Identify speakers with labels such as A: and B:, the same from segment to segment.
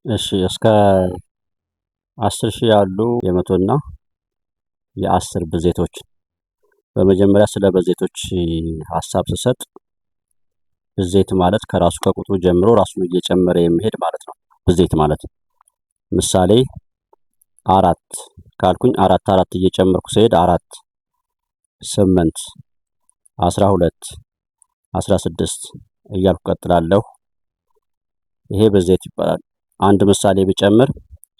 A: እሺ እስከ 10,000 ያሉ የመቶና የአስር ብዜቶች። በመጀመሪያ ስለ ብዜቶች ሀሳብ ስሰጥ ብዜት ማለት ከራሱ ከቁጥሩ ጀምሮ ራሱን እየጨመረ የሚሄድ ማለት ነው። ብዜት ማለት ምሳሌ 4 ካልኩኝ 4 እየጨመርኩ ሲሄድ 4 8 12 16 እያልኩ ቀጥላለሁ። ይሄ ብዜት ይባላል። አንድ ምሳሌ ብጨምር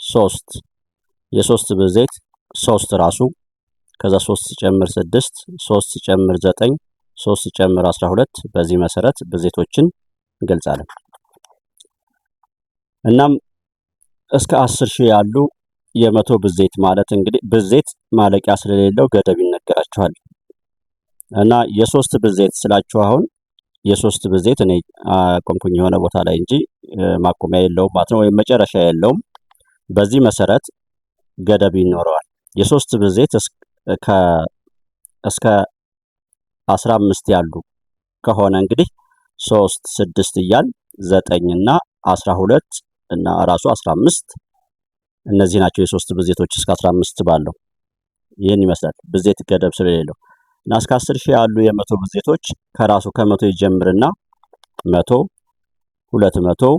A: 3 የሶስት ብዜት 3 ራሱ ከዛ 3 ሲጨምር 6 3 ሲጨምር 9 3 ሲጨምር 12 በዚህ መሰረት ብዜቶችን እንገልጻለን። እናም እስከ 10,000 ያሉ የመቶ ብዜት ማለት እንግዲህ ብዜት ማለቂያ ስለሌለው ገደብ ይነገራቸዋል። እና የሶስት ብዜት ስላችሁ አሁን የሶስት ብዜት እኔ አቆምኩኝ የሆነ ቦታ ላይ እንጂ ማቆሚያ የለውም ማለት ነው፣ ወይም መጨረሻ የለውም። በዚህ መሰረት ገደብ ይኖረዋል። የሶስት ብዜት እስከ 15 ያሉ ከሆነ እንግዲህ 3 6 እያል 9 እና 12 እና ራሱ 15 እነዚህ ናቸው የሶስት ብዜቶች እስከ 15 ባለው ይሄን ይመስላል ብዜት ገደብ ስለሌለው። እና እስከ 10,000 ያሉ የመቶ ብዜቶች ከራሱ ከመቶ ይጀምርና 100 200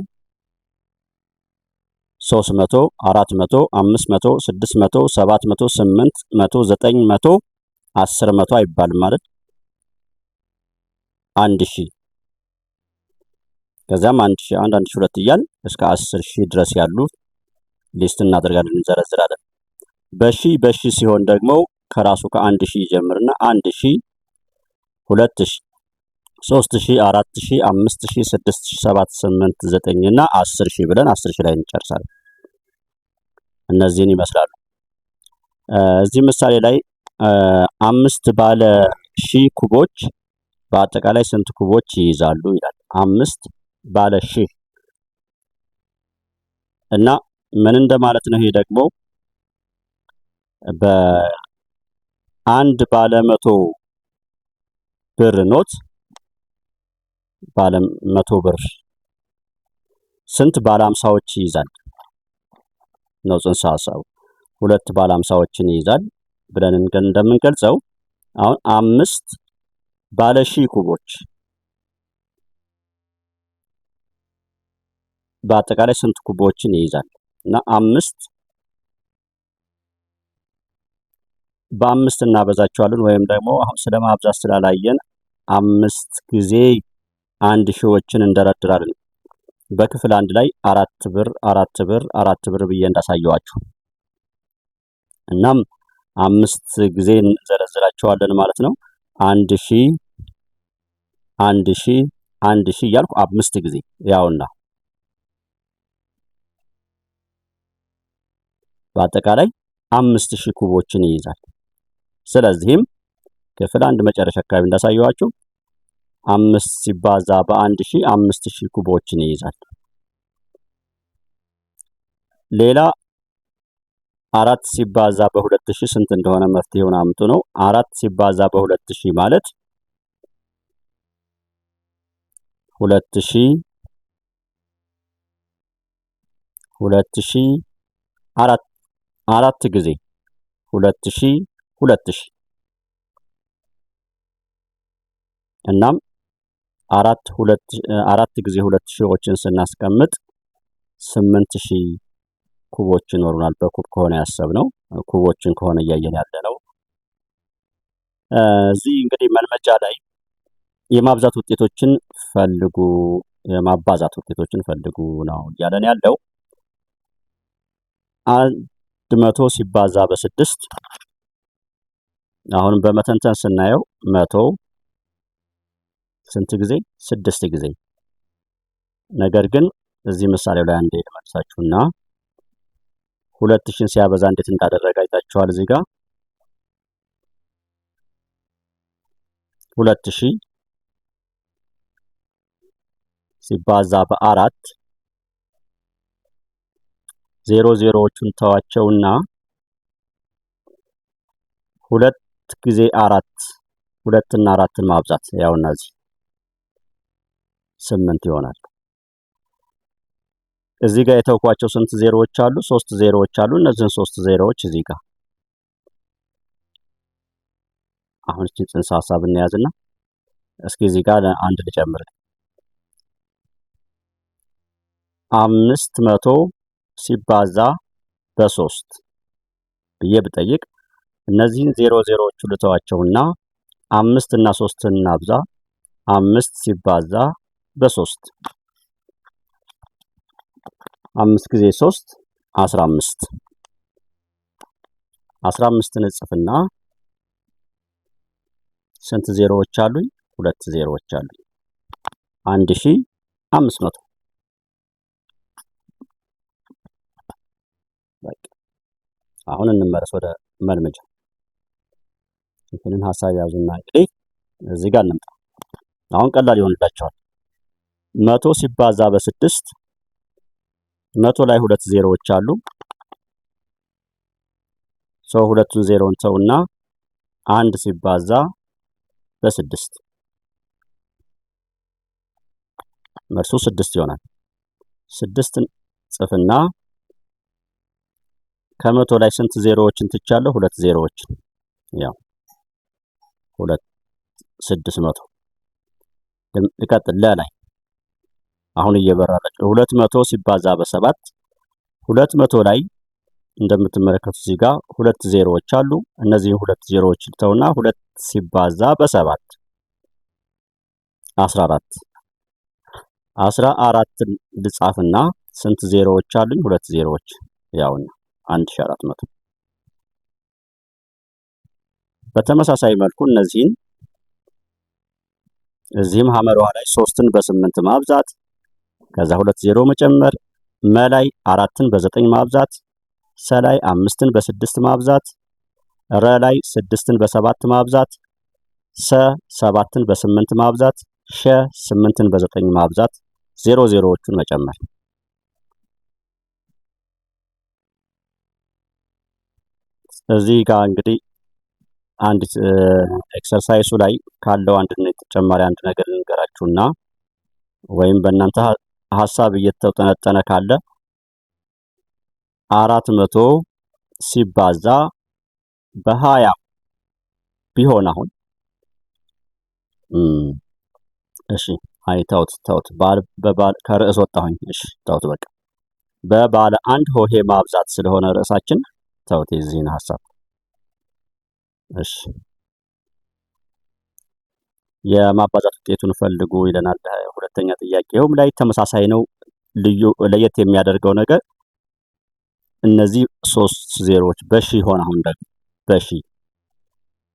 A: 300 400 500 600 700 800 900 10 አይባልም ማለት 1000 ከዛም 1001 1002 እያል እስከ 10,000 ድረስ ያሉ ሊስት እናደርጋለን እንዘረዝራለን። በሺ ሲሆን ደግሞ ከራሱ ከ1000 ይጀምርና 1000 2000 3000 4000 5000 6000 7000 8 9 እና 10,000 ብለን 10,000 ላይ እንጨርሳለን። እነዚህን ይመስላሉ። እዚህ ምሳሌ ላይ 5 ባለ ሺህ ኩቦች በአጠቃላይ ስንት ኩቦች ይይዛሉ ይላል። 5 ባለ ሺህ እና ምን እንደማለት ነው? ይሄ ደግሞ በአንድ ባለ 100 ብር ኖት ባለ 100 ብር ስንት ባለ 50ዎች ይይዛል ነው ጽንሰ ሐሳቡ። 2 ባለ 50ዎችን ይይዛል ብለን እንደምንገልጸው አሁን 5 ባለ ሺህ ኩቦች በአጠቃላይ ስንት ኩቦችን ይይዛል እና 5 በ5 እናበዛቸዋለን፣ ወይም ደግሞ አሁን ስለማብዛት ስላላየን 5 ጊዜ 1000ዎችን እንደረድራለን። በክፍል 1 ላይ 4 ብር 4 ብር 4 ብር ብዬ እንዳሳየዋችሁ። እናም 5 ጊዜ እንዘረዝራቸዋለን ማለት ነው። 1000 1000 1000 እያልኩ 5 ጊዜ ያውና በአጠቃላይ 5000 ኩቦችን ይይዛል። ስለዚህም ክፍል 1 መጨረሻ አካባቢ እንዳሳየዋችሁ 5 ሲባዛ በ1000 5000 ኩቦችን ይይዛል። ሌላ 4 ሲባዛ በ2000 ስንት እንደሆነ መፍትሄውን አምጡ ነው። 4 ሲባዛ በ2000 ማለት 2000 4 ጊዜ 2000 እናም 4 ጊዜ 2000ዎችን ስናስቀምጥ 8000 ኩቦች ይኖሩናል። በኩብ ከሆነ ያሰብነው ኩቦችን ከሆነ እያየን ያለነው እዚህ እንግዲህ መልመጃ ላይ የማብዛት ውጤቶችን ፈልጉ፣ የማባዛት ውጤቶችን ፈልጉ ነው እያለን ያለው። 100 ሲባዛ በ6 አሁንም በመተንተን ስናየው 100 ስንት ጊዜ 6 ጊዜ። ነገር ግን እዚህ ምሳሌው ላይ አንዴ ልመልሳችሁና 2000 ሲያበዛ እንዴት እንዳደረገ አይታችኋል። እዚህ ጋር 2000 ሲባዛ በ4 ዜሮዎቹን ተዋቸውና 2 ጊዜ 4 2 እና 4ን ማብዛት ያውና እዚህ 8 ይሆናል። እዚህ ጋር የተውኳቸው ስንት ዜሮዎች አሉ? 3 ዜሮዎች አሉ። እነዚህን 3 ዜሮዎች እዚህ ጋር አሁን እቺ ጽንሰ ሐሳብ እንያዝና እስኪ እዚህ ጋር አንድ ልጨምር። 500 ሲባዛ በ3 ብዬ ብጠይቅ እነዚህን ዜሮ ዜሮዎቹ ልተዋቸውና 5 እና 3 እናብዛ። 5 ሲባዛ በ3 5 ጊዜ 3 15 15ን እጽፍና ስንት ዜሮዎች አሉኝ? 2 ዜሮዎች አሉኝ። 1500 በቃ አሁን እንመለስ ወደ መልመጃ። ይህንን ሐሳብ ያዙና እንግዲህ እዚህ ጋር እንምጣ። አሁን ቀላል ይሆንላችኋል። 100 ሲባዛ በ6 100 ላይ 2 ዜሮዎች አሉ። ሰው ሁለቱን ዜሮን ተውና 1 ሲባዛ በ6 መልሱ 6 ይሆናል። 6ን ጽፍና ከመቶ ላይ ስንት ዜሮዎችን ትቻለሁ? 2 ዜሮዎችን ያው 600 ይቀጥል ለላይ አሁን እየበራለች 200 ሲባዛ በ7 200 ላይ እንደምትመለከቱት እዚህ ጋር 2 ዜሮዎች አሉ። እነዚህ 2 ዜሮዎች ተውና 2 ሲባዛ በ7 14 14ን ልጻፍና ስንት ዜሮዎች አሉኝ? 2 ዜሮዎች ያውና 1400። በተመሳሳይ መልኩ እነዚህን እዚህም ሐመሯ ላይ 3ን በ8 ማብዛት ከዛ 2 ዜሮ መጨመር መላይ 4ን በ9 ማብዛት ሰላይ 5ን በ6 ማብዛት ረላይ 6ን በ7 ማብዛት ሰ 7ን በ8 ማብዛት ሸ 8ን በ9 ማብዛት ዜሮ ዜሮዎቹን መጨመር። እዚህ ጋር እንግዲህ አንድ ኤክሰርሳይሱ ላይ ካለው አንድ ተጨማሪ አንድ ነገር ልንገራችሁና ወይም በእናንተ ሐሳብ እየተጠነጠነ ካለ 400 ሲባዛ በ20 ቢሆን አሁን እሺ ተውት በባለ ከርዕስ ወጣሁኝ። እሺ ተውት በቃ በባለ አንድ ሆሄ ማብዛት ስለሆነ ርዕሳችን ተውት የዚህን ሐሳብ። እሺ የማባዛት ውጤቱን ፈልጉ ይለናል። ሁለተኛ ጥያቄውም ላይ ተመሳሳይ ነው። ለየት የሚያደርገው ነገር እነዚህ 3 ዜሮዎች በሺ ሆነ። አሁን ደግሞ በሺ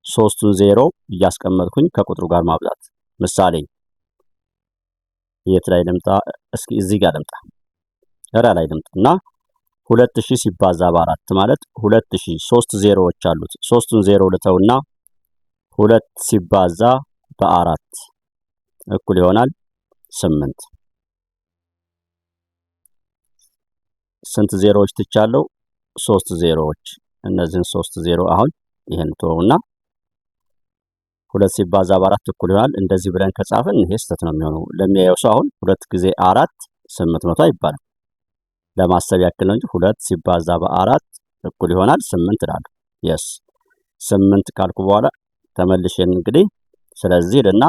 A: 3ቱን ዜሮ እያስቀመጥኩኝ ከቁጥሩ ጋር ማብዛት። ምሳሌ የት ላይ ልምጣ? እስኪ እዚህ ጋር ልምጣ። ላይ ልምጣና 2000 ሲባዛ በ4 ማለት 2000 3 ዜሮዎች አሉት። 3ቱን ዜሮ ልተውና 2 ሲባዛ በ4 እኩል ይሆናል 8። ስንት ዜሮዎች ትቻለሁ? 3 ዜሮዎች። እነዚህን 3 ዜሮ አሁን ይሄን ተውና 2 ሲባዛ በ4 እኩል ይሆናል እንደዚህ ብለን ከጻፍን ይሄ ስህተት ነው የሚሆነው። ለሚያየው ሰው አሁን 2 ጊዜ 4 800 አይባልም። ለማሰብ ያክል ነው እንጂ 2 ሲባዛ በ4 እኩል ይሆናል 8 እላለሁ። የስ 8 ካልኩ በኋላ ተመልሼን እንግዲህ ስለዚህ ልና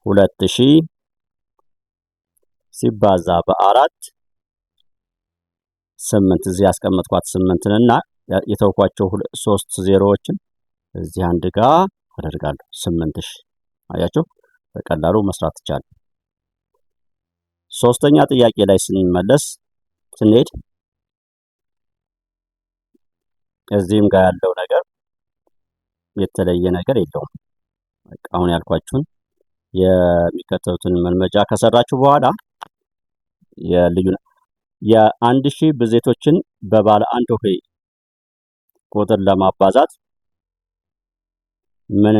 A: 2000 ሲባዛ በ4 8 እዚህ ያስቀመጥኳት 8ንና የተውኳቸው 3 ዜሮዎችን እዚህ አንድ ጋር አደርጋለሁ። 8000 አያችሁ፣ በቀላሉ መስራት ይቻላል። ሶስተኛ ጥያቄ ላይ ስንሄድ እዚህም ጋር ያለው ነገር የተለየ ነገር የለውም። አሁን ያልኳችሁን የሚከተሉትን መልመጃ ከሰራችሁ በኋላ የ1000 ብዜቶችን በባለ አንድ ሆሄ ቁጥር ለማባዛት ምን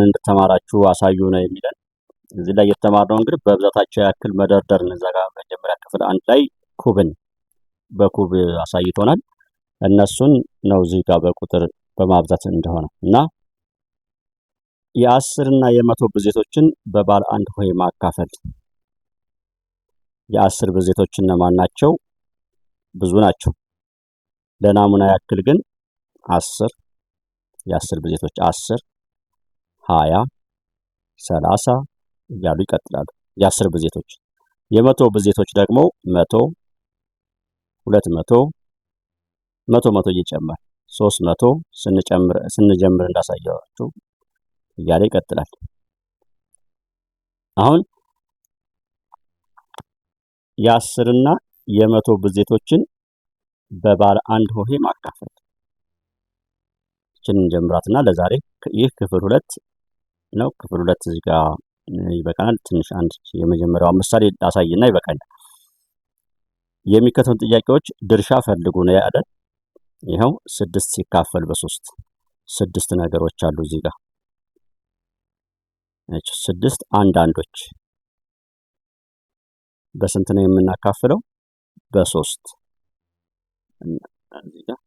A: እንደተማራችሁ አሳዩ ነው የሚለን። እዚህ ላይ የተማርነው እንግዲህ በብዛታቸው ያክል መደርደር እንዘጋ መጀመሪያ ክፍል 1 ላይ ኩብን በኩብ አሳይቶናል። እነሱን ነው እዚህ ጋር በቁጥር በማብዛት እንደሆነ እና የ10 እና የ100 ብዜቶችን በባለ አንድ ሆሄ ማካፈል። የ10 ብዜቶች እነማን ናቸው? ብዙ ናቸው። ለናሙና ያክል ግን 10 የ10 ብዜቶች 10 20 30 እያሉ ይቀጥላሉ። የ10 ብዜቶች የመቶ ብዜቶች ደግሞ 100 200 100 እየጨመረ 300 ስንጀምር እንዳሳየዋችሁ እያለ ይቀጥላል። አሁን የ10 እና የ100 ብዜቶችን በባለ አንድ ሆሄ ማካፈል እችን እንጀምራትና ለዛሬ ይህ ክፍል 2 ነው። ክፍል 2 እዚህ ጋር ይበቃናል። ትንሽ አንድ የመጀመሪያው ምሳሌ ላሳይና ይበቃል። የሚከተሉት ጥያቄዎች ድርሻ ፈልጉ ነው ያለን። ይኸው 6 ሲካፈል በ3 6 ነገሮች አሉ እዚህ ጋር። እቺ 6 አንዳንዶች በስንት ነው የምናካፍለው? በ3 እዚህ ጋር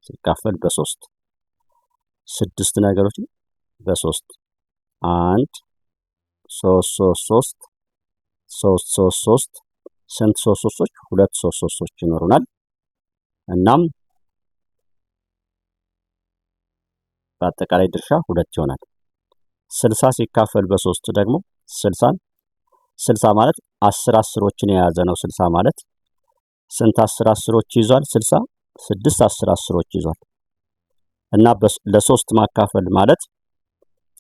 A: ሲካፈል በ3 6 ነገሮች በ3 1 3 3 3 3 3 ስንት 3 3ዎች? 2 3 3ዎች ይኖሩናል። እናም በአጠቃላይ ድርሻ 2 ይሆናል። 60 ሲካፈል በ3 ደግሞ 60 ማለት 10 10ዎችን የያዘ ነው። 60 ማለት ስንት 10 10ዎች ይዟል? 60 6 10 10ዎች ይዟል። እና ለ3 ማካፈል ማለት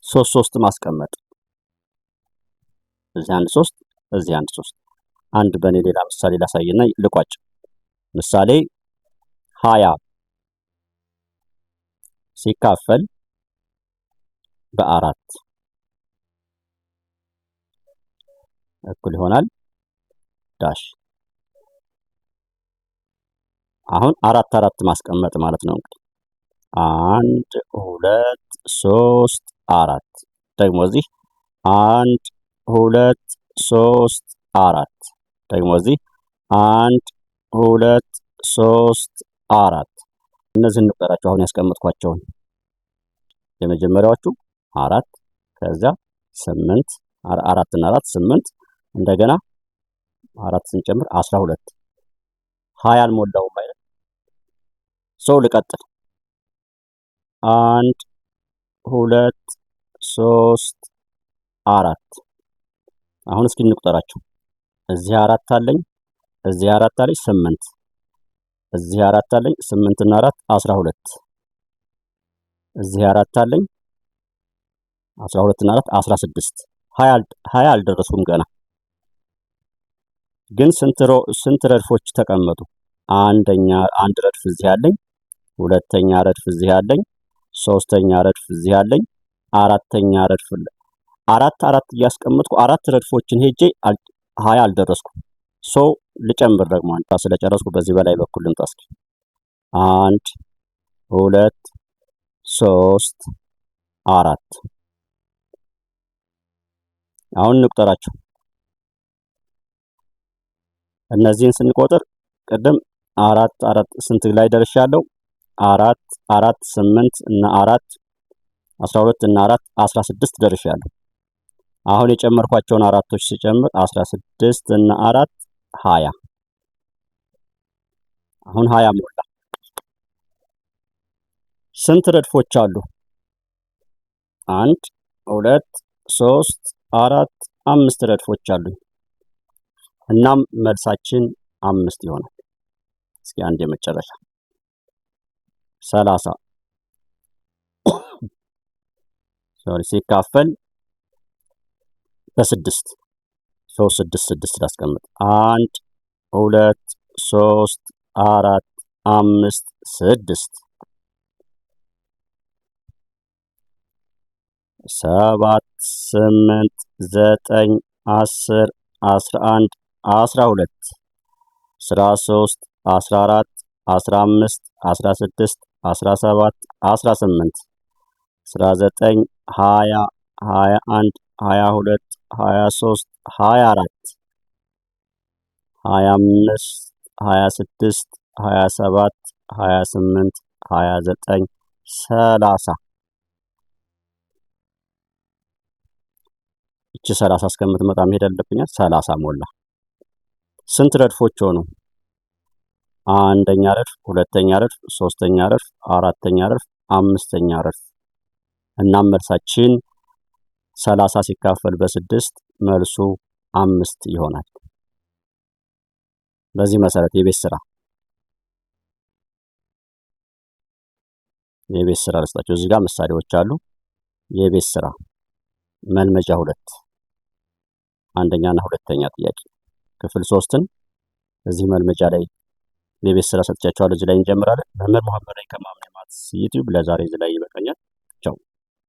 A: 3 3 ማስቀመጥ እዚህ አንድ 3 እዚህ አንድ 3 አንድ በኔ ሌላ ምሳሌ ላሳይና ልቋጭ። ምሳሌ 20 ሲካፈል በ4 እኩል ይሆናል ዳሽ። አሁን 4 4 ማስቀመጥ ማለት ነው። እንግዲህ 1 2 3 4 ደግሞ እዚህ 1 2 3 4 ደግሞ እዚህ 1 2 3 4 እነዚህን እንቁጠራቸው። አሁን ያስቀመጥኳቸውን የመጀመሪያዎቹ 4 ከዛ 8 4 እና 4 8 እንደገና 4 ስንጨምር 12 20 አልሞላውም አይደል? ሰው ልቀጥል 1 2 3 4 አሁን እስኪ እንቁጠራቸው። እዚህ 4 አለኝ፣ እዚህ 4 አለኝ 8 እዚህ 4 አለኝ 8 እና 4 12 እዚህ 4 አለኝ 12 እና 4 16 20 አልደረስኩም ገና። ግን ስንት ረድፎች ተቀመጡ? አንድ ረድፍ እዚህ አለኝ፣ ሁለተኛ ረድፍ እዚህ አለኝ፣ ሶስተኛ ረድፍ እዚህ አለኝ፣ አራተኛ ረድፍ አራት እያስቀመጥኩ 4 ረድፎችን ሄጄ 20 አልደረስኩም። ልጨምር ደግሞ አንተ ስለጨረስኩ በዚህ በላይ በኩል ልምጣ እስኪ 1 2 3 4 አሁን እንቁጠራቸው። እነዚህን ስንቆጥር ቅድም 4 ስንት ላይ ደርሻለሁ? 4 8 እና 4 12 እና 4 16 ደርሻለሁ። አሁን የጨመርኳቸውን አራቶች ሲጨምር 16 እና 4 20 አሁን 20 ሞላ። ስንት ረድፎች አሉ? 1 2 3 4 5 ረድፎች አሉ። እናም መልሳችን 5 ይሆናል። እስኪ አንድ የመጨረሻ 30 ሲካፈል በ6 6 6 ላስቀምጥ 1 2 3 4 5 6 7 8 9 10 11 12 13 14 15 16 17 18 19 20 21 22 23 24 25 26 27 28 29 30 እቺ 30 እስከምትመጣ መሄድ አለብኛል። 30 ሞላ። ስንት ረድፎች ሆኑ? አንደኛ ረድፍ፣ ሁለተኛ ረድፍ፣ ሶስተኛ ረድፍ፣ አራተኛ ረድፍ፣ አምስተኛ ረድፍ። እናም መልሳችን 30 ሲካፈል በ6 መልሱ 5 ይሆናል። በዚህ መሰረት የቤት ስራ ልስጣቸው። እዚህ ጋር ምሳሌዎች አሉ። የቤት ስራ መልመጃ 2 አንደኛና ሁለተኛ ጥያቄ ክፍል 3ን እዚህ መልመጃ ላይ የቤት ስራ ሰጥቻቸዋለሁ። እዚህ ላይ እንጀምራለን። መምህር መሐመድ ነኝ ከማምኔ ማትስ ዩቲዩብ። ለዛሬ እዚህ ላይ ይበቃኛል። ቻው።